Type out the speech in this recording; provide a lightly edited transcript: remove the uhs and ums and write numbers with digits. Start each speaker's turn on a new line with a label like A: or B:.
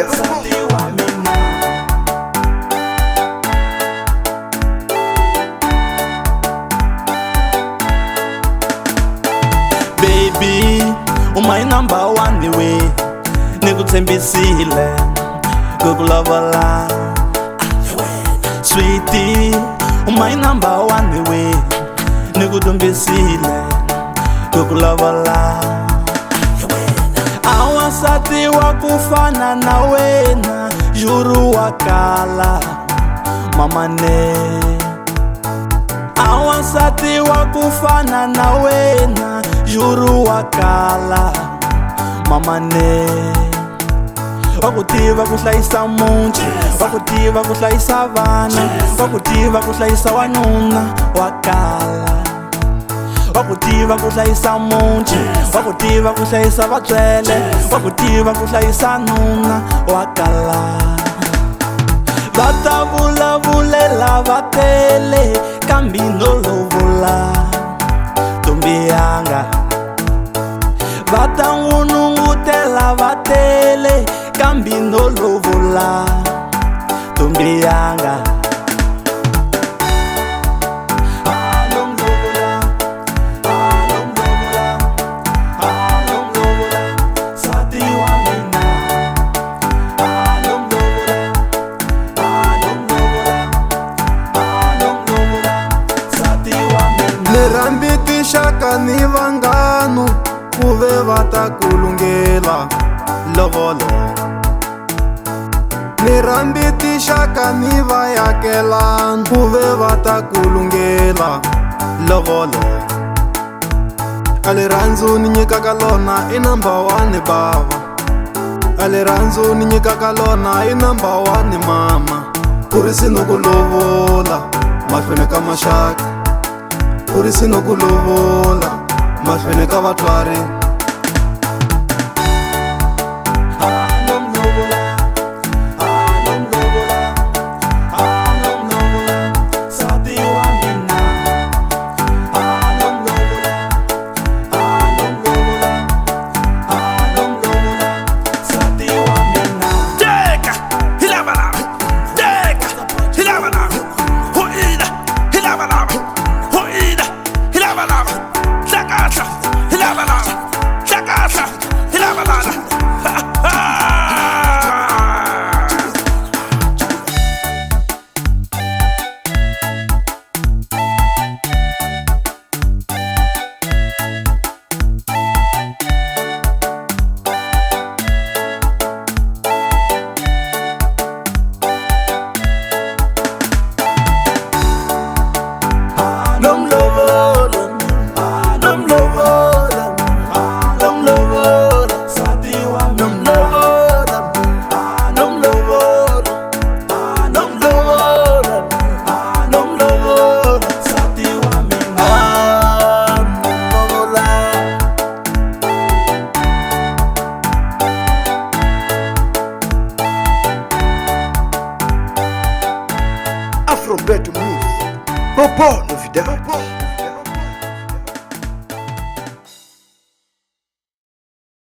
A: nsati wa mina. Baby, my number one way, nikutembisile kukulovola. Sweetie, my number one way, nikutembisile kukulovola. Awasati wakufana na wena, juru wakala mamane. Awasati wakufana na wena, juru wakala mamane. Wakutiva kuhlayisa munti, wakutiva kuhlayisa vana, wakutiva kuhlayisa wanuna wakala. Wakutiva kuhlayisa munti, wakutiva kuhlayisa vatswele, wakutiva kuhlayisa nuna wakala. Vata vulavulela vatele, kambi no lovola ntombi yanga. Vata ngunungutela vatele, kambi no lovola ntombi yanga.
B: Nirambiti shaka ni vangano, kuve vata kulungela lovolo. Nirambiti shaka ni vayakela, kuve vata kulungela lovolo. Aliranzu ni nyikaka lona i number one baba. Aliranzu ni nyikaka lona i number one mama. Kurisi no kulovola, mahlweni ka maxaka. Kurisi no kulovola, mahlweni ka vatswari.
A: Afrobeat Music, Popo novidade.